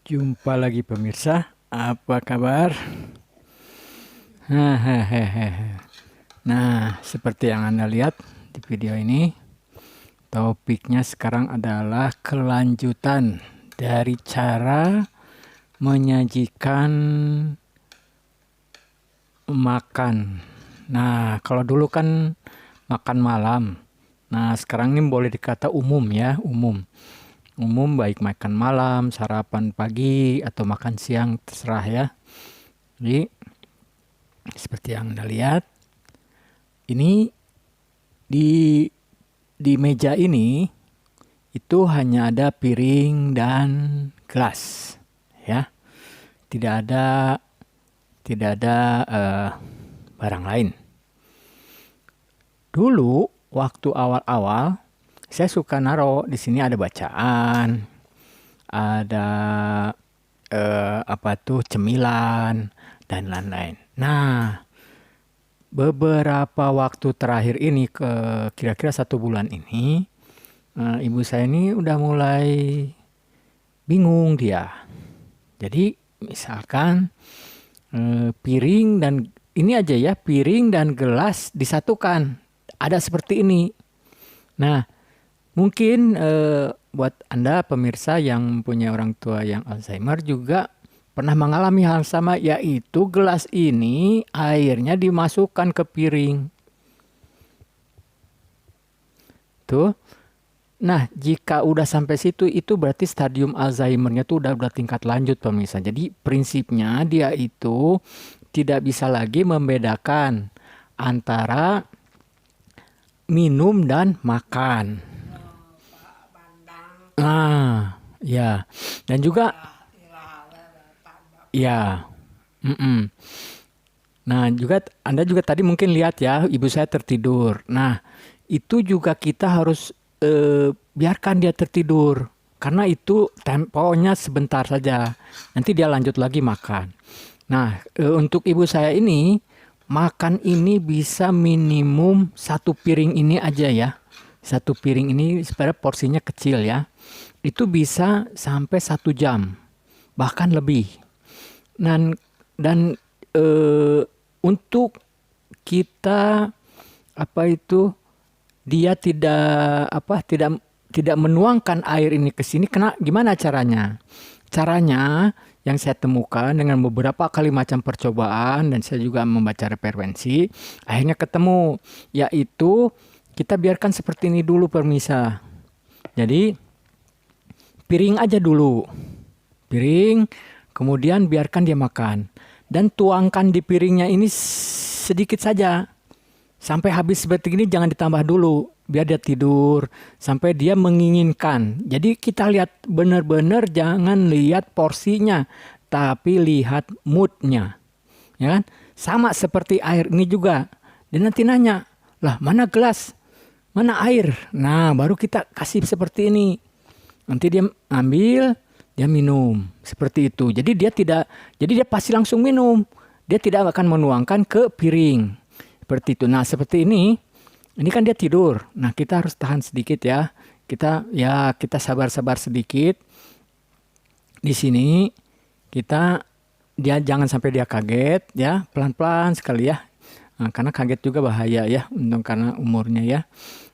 Jumpa lagi pemirsa, apa kabar? Hahaha. Nah, seperti yang Anda lihat di video ini, topiknya sekarang adalah kelanjutan dari cara menyajikan makan. Nah, kalau dulu kan makan malam. Nah, sekarang ini boleh dikata umum ya, umum. Umum baik makan malam, sarapan pagi, atau makan siang, terserah ya. Jadi, seperti yang Anda lihat, ini di meja ini itu hanya ada piring dan gelas, ya. Tidak ada barang lain. Dulu waktu awal-awal saya suka naro di sini ada bacaan, ada cemilan dan lain-lain. Nah, beberapa waktu terakhir ini kira-kira 1 bulan ini, ibu saya ini udah mulai bingung dia. Jadi misalkan piring dan ini aja ya, piring dan gelas disatukan. Ada seperti ini. Nah, mungkin buat Anda pemirsa yang punya orang tua yang Alzheimer juga pernah mengalami hal sama, yaitu gelas ini airnya dimasukkan ke piring. Tuh. Nah, jika udah sampai situ itu berarti stadium Alzheimer-nya tuh udah tingkat lanjut pemirsa. Jadi prinsipnya dia itu tidak bisa lagi membedakan antara minum dan makan. Ah, ya. Dan juga ya. Nah, juga Anda juga tadi mungkin lihat ya, ibu saya tertidur. Nah, itu juga kita harus biarkan dia tertidur. Karena itu temponya sebentar saja. Nanti dia lanjut lagi makan. Nah, untuk ibu saya ini, makan ini bisa minimum 1 piring ini aja ya. 1 piring ini sebenarnya porsinya kecil ya. Itu bisa sampai 1 jam. Bahkan lebih. Dan untuk kita dia tidak menuangkan air ini ke sini. Gimana caranya? Caranya yang saya temukan dengan beberapa kali macam percobaan dan saya juga membaca referensi, akhirnya ketemu, yaitu kita biarkan seperti ini dulu pemirsa. Jadi piring aja dulu. Piring, kemudian biarkan dia makan. Dan tuangkan di piringnya ini sedikit saja. Sampai habis seperti ini jangan ditambah dulu. Biar dia tidur. Sampai dia menginginkan. Jadi kita lihat benar-benar jangan lihat porsinya. Tapi lihat moodnya. Ya kan? Sama seperti air ini juga. Dia nanti nanya, lah mana gelas? Mana air? Nah baru kita kasih seperti ini. Nanti dia ambil, dia minum seperti itu. Jadi dia pasti langsung minum. Dia tidak akan menuangkan ke piring seperti itu. Nah seperti ini kan dia tidur. Nah kita harus tahan sedikit ya. Kita sabar-sabar sedikit. Di sini dia jangan sampai dia kaget ya, pelan-pelan sekali ya. Nah, karena kaget juga bahaya ya, karena umurnya ya.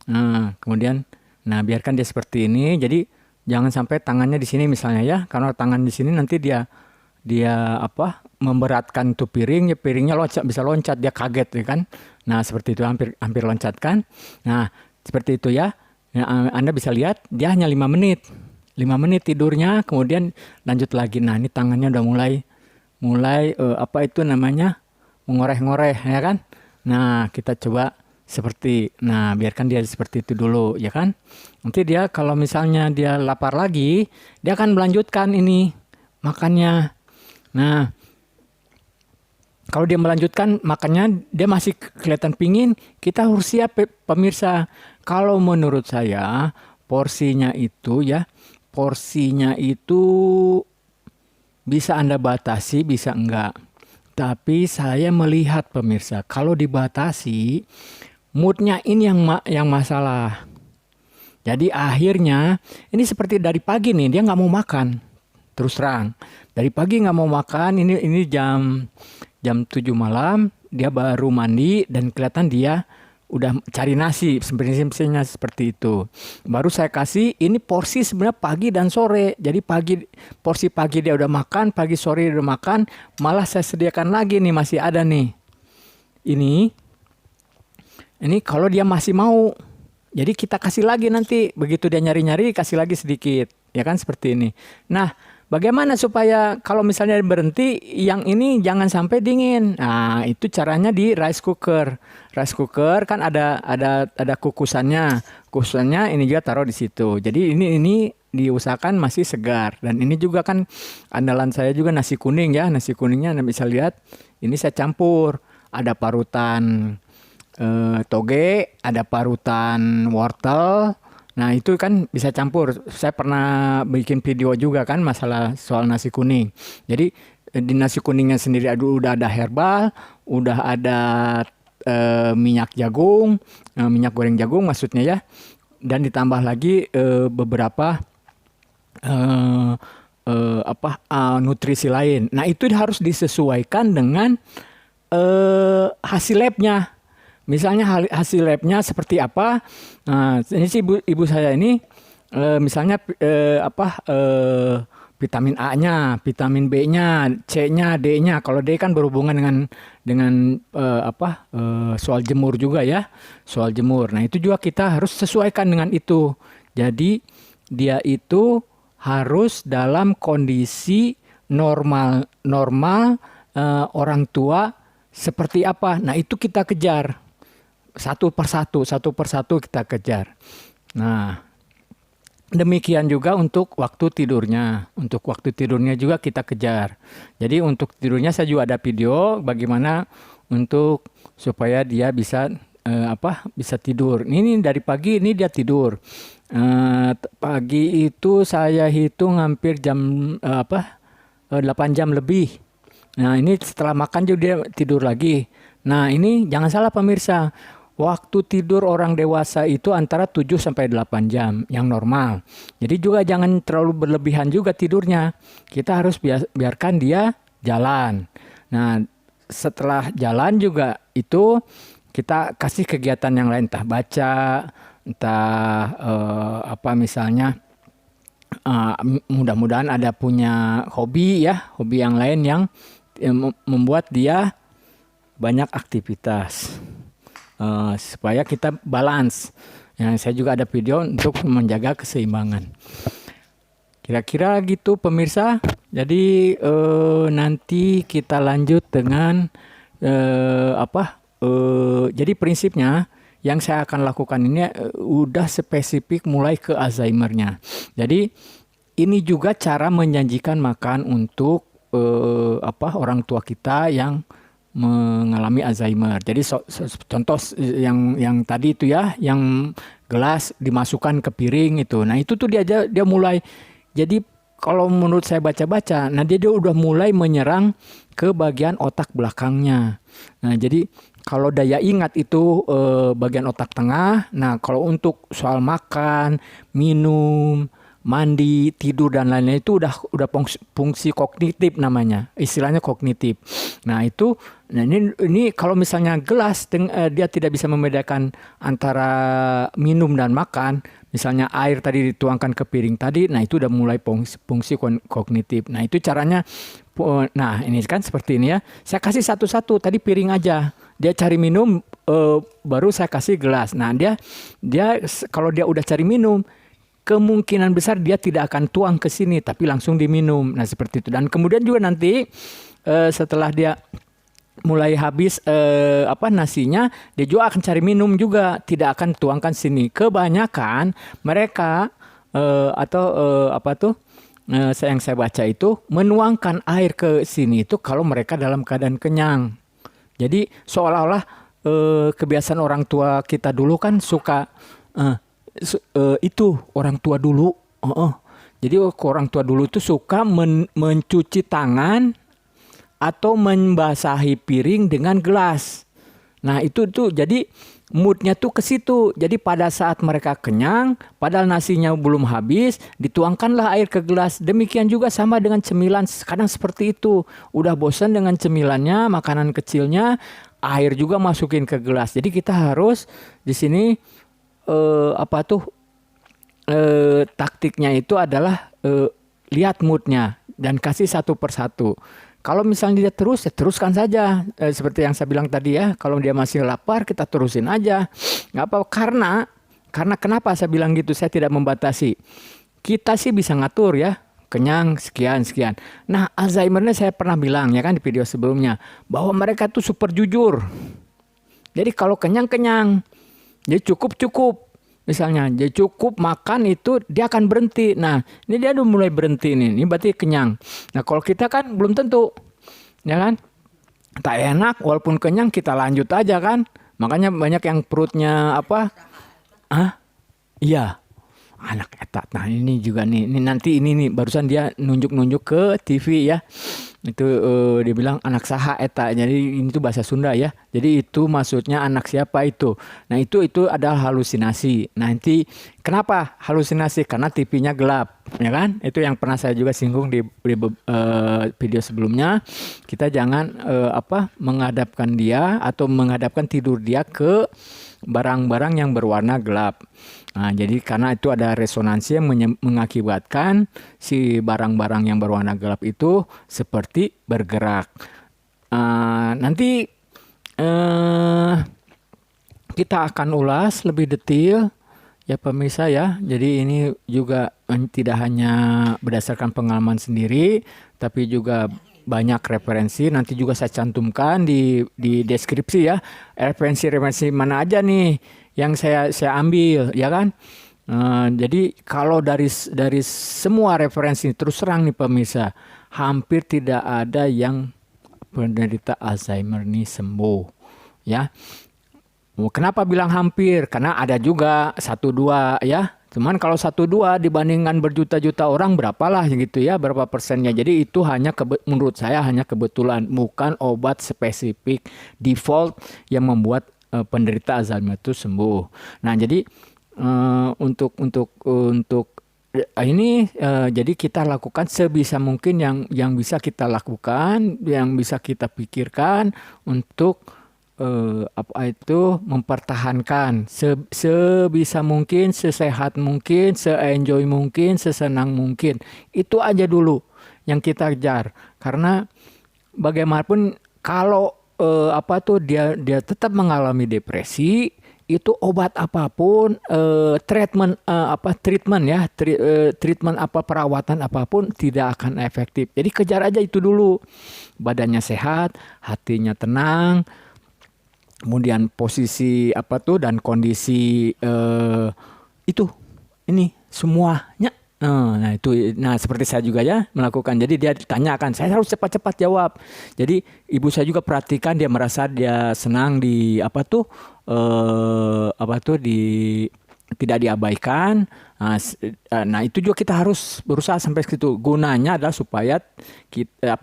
Nah kemudian, biarkan dia seperti ini. Jadi jangan sampai tangannya di sini misalnya ya, karena tangan di sini nanti dia memberatkan tuh piring, ya piringnya bisa loncat, dia kaget ya kan. Nah seperti itu hampir loncat kan. Nah seperti itu ya. Anda bisa lihat dia hanya 5 menit tidurnya, kemudian lanjut lagi. Nah ini tangannya udah mulai mengoreh-ngoreh ya kan. Nah kita coba biarkan dia seperti itu dulu ya kan. Nanti dia kalau misalnya dia lapar lagi, dia akan melanjutkan ini makannya. Nah kalau dia melanjutkan makannya, dia masih kelihatan pingin, kita harus siap pemirsa. Kalau menurut saya porsinya itu bisa Anda batasi, bisa enggak. Tapi saya melihat pemirsa, kalau dibatasi, moodnya ini yang masalah. Jadi akhirnya, ini seperti dari pagi nih, dia nggak mau makan. terus terang. Dari pagi nggak mau makan, ini jam jam 7 malam, dia baru mandi dan kelihatan dia udah cari nasi, sebenarnya seperti itu. Baru saya kasih, ini porsi sebenarnya pagi dan sore. Jadi porsi pagi dia udah makan, pagi sore dia udah makan, malah saya sediakan lagi nih, masih ada nih. Ini kalau dia masih mau. Jadi kita kasih lagi nanti, begitu dia nyari-nyari kasih lagi sedikit, ya kan seperti ini. Nah, bagaimana supaya kalau misalnya berhenti, yang ini jangan sampai dingin. Nah, itu caranya di rice cooker. Rice cooker kan ada kukusannya. Kukusannya ini juga taruh di situ. Jadi ini diusahakan masih segar. Dan ini juga kan andalan saya juga nasi kuning ya. Nasi kuningnya Anda bisa lihat, ini saya campur. Ada parutan toge, ada parutan wortel. Nah, itu kan bisa campur. Saya pernah bikin video juga kan masalah soal nasi kuning. Jadi di nasi kuningnya sendiri udah ada herbal, udah ada minyak jagung, minyak goreng jagung maksudnya ya. Dan ditambah lagi beberapa nutrisi lain. Nah, itu harus disesuaikan dengan hasil labnya. Misalnya hasil labnya seperti apa? Nah, ini sih ibu saya ini misalnya vitamin A-nya, vitamin B-nya, C-nya, D-nya. Kalau D kan berhubungan dengan soal jemur juga ya, soal jemur. Nah, itu juga kita harus sesuaikan dengan itu. Jadi dia itu harus dalam kondisi normal orang tua seperti apa. Nah, itu kita kejar. Satu persatu kita kejar. Nah, demikian juga untuk waktu tidurnya. Untuk waktu tidurnya juga kita kejar. Jadi untuk tidurnya saya juga ada video bagaimana untuk supaya dia bisa bisa tidur. Ini dari pagi ini dia tidur. Pagi itu saya hitung hampir jam 8 jam lebih. Nah, ini setelah makan juga dia tidur lagi. Nah, ini jangan salah pemirsa. Waktu tidur orang dewasa itu antara 7 sampai 8 jam yang normal. Jadi juga jangan terlalu berlebihan juga tidurnya. Kita harus biarkan dia jalan. Nah, setelah jalan juga itu kita kasih kegiatan yang lain, entah baca, entah misalnya mudah-mudahan ada punya hobi yang lain yang membuat dia banyak aktivitas. Supaya kita balance. Saya juga ada video untuk menjaga keseimbangan. Kira-kira gitu pemirsa. Jadi nanti kita lanjut dengan jadi prinsipnya yang saya akan lakukan ini udah spesifik mulai ke Alzheimer-nya. Jadi ini juga cara menjanjikan makan untuk orang tua kita yang mengalami Alzheimer. Jadi contoh yang tadi itu ya, yang gelas dimasukkan ke piring itu. Nah, itu tuh dia mulai. Jadi kalau menurut saya baca-baca, nah dia udah mulai menyerang ke bagian otak belakangnya. Nah, jadi kalau daya ingat itu bagian otak tengah. Nah, kalau untuk soal makan, minum, mandi, tidur dan lain-lain itu udah fungsi kognitif namanya, istilahnya kognitif. Nah, ini kalau misalnya gelas dia tidak bisa membedakan antara minum dan makan, misalnya air tadi dituangkan ke piring tadi, nah itu udah mulai fungsi kognitif. Nah, itu caranya. Nah, ini kan seperti ini ya. Saya kasih satu-satu, tadi piring aja. Dia cari minum, baru saya kasih gelas. Nah, dia kalau dia udah cari minum, kemungkinan besar dia tidak akan tuang ke sini, tapi langsung diminum. Nah, seperti itu. Dan kemudian juga nanti setelah dia mulai habis nasinya, dia juga akan cari minum juga, tidak akan tuangkan sini. Kebanyakan mereka yang saya baca itu menuangkan air ke sini itu kalau mereka dalam keadaan kenyang. Jadi seolah-olah kebiasaan orang tua kita dulu kan suka itu orang tua dulu. Jadi orang tua dulu itu suka mencuci tangan atau membasahi piring dengan gelas. Nah, itu tuh jadi moodnya tuh ke situ. Jadi pada saat mereka kenyang, padahal nasinya belum habis, dituangkanlah air ke gelas. Demikian juga sama dengan cemilan, kadang seperti itu. Udah bosan dengan cemilannya, makanan kecilnya, air juga masukin ke gelas. Jadi kita harus di sini apa tuh taktiknya itu adalah lihat moodnya dan kasih satu persatu. Kalau misalnya dia terus, ya teruskan saja. Seperti yang saya bilang tadi ya, kalau dia masih lapar, kita terusin aja. Nggak apa, karena kenapa saya bilang gitu, saya tidak membatasi. Kita sih bisa ngatur ya, kenyang sekian. Nah, Alzheimer-nya saya pernah bilang ya kan di video sebelumnya, bahwa mereka tuh super jujur. Jadi kalau kenyang, jadi cukup. Misalnya, dia cukup makan itu dia akan berhenti. Nah, ini dia udah mulai berhenti nih. Ini berarti kenyang. Nah, kalau kita kan belum tentu, ya kan? Tak enak, walaupun kenyang kita lanjut aja kan. Makanya banyak yang perutnya apa? Iya, anak etat. Nah, ini juga nih. Ini nanti ini nih barusan dia nunjuk ke TV ya. Itu dia bilang anak saha eta. Jadi ini tuh bahasa Sunda ya. Jadi itu maksudnya anak siapa itu. Nah, itu adalah halusinasi. Nanti kenapa halusinasi? Karena TV-nya gelap, ya kan? Itu yang pernah saya juga singgung di video sebelumnya. Kita jangan menghadapkan dia atau menghadapkan tidur dia ke barang-barang yang berwarna gelap. Nah, jadi karena itu ada resonansi yang mengakibatkan si barang-barang yang berwarna gelap itu seperti bergerak. Nanti kita akan ulas lebih detail ya pemirsa ya. Jadi ini juga tidak hanya berdasarkan pengalaman sendiri, tapi juga banyak referensi. Nanti juga saya cantumkan di deskripsi ya. Referensi mana aja nih yang saya ambil ya kan. Jadi kalau dari semua referensi terus terang nih pemirsa, hampir tidak ada yang penderita Alzheimer ini sembuh ya. Kenapa bilang hampir? Karena ada juga 1-2 ya. Cuman kalau 1-2 dibandingkan berjuta-juta orang berapalah gitu ya, berapa persennya. Jadi itu hanya menurut saya hanya kebetulan, bukan obat spesifik default yang membuat penderita Alzheimer itu sembuh. Nah, jadi untuk ini jadi kita lakukan sebisa mungkin yang bisa kita lakukan, yang bisa kita pikirkan untuk mempertahankan sebisa mungkin, sesehat mungkin, se-enjoy mungkin, sesenang mungkin. Itu aja dulu yang kita kejar. Karena bagaimanapun kalau dia tetap mengalami depresi, itu obat apapun, treatment perawatan apapun tidak akan efektif. Jadi kejar aja itu dulu. Badannya sehat, hatinya tenang, kemudian posisi dan kondisi itu ini semuanya. Nah itu, seperti saya juga ya melakukan. Jadi dia ditanyakan, saya harus cepat-cepat jawab. Jadi ibu saya juga perhatikan, dia merasa dia senang tidak diabaikan. Nah itu juga kita harus berusaha sampai situ. Gunanya adalah supaya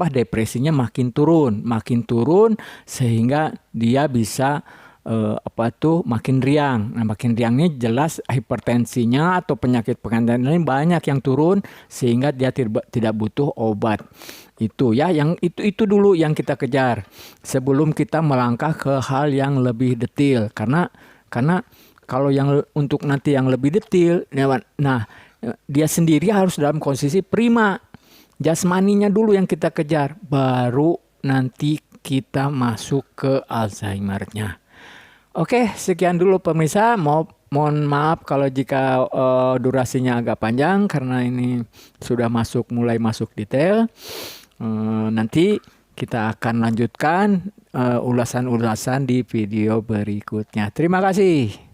depresinya makin turun sehingga dia bisa makin riang. Nah, makin riangnya jelas hipertensinya atau penyakit lain banyak yang turun sehingga dia tidak butuh obat. Itu ya, yang itu dulu yang kita kejar sebelum kita melangkah ke hal yang lebih detail. Karena kalau yang untuk nanti yang lebih detail, nah dia sendiri harus dalam kondisi prima. Jasmaninya dulu yang kita kejar, baru nanti kita masuk ke Alzheimer-nya. Oke, sekian dulu pemirsa. Mohon maaf kalau jika durasinya agak panjang karena ini sudah mulai masuk detail. Nanti kita akan lanjutkan ulasan-ulasan di video berikutnya. Terima kasih.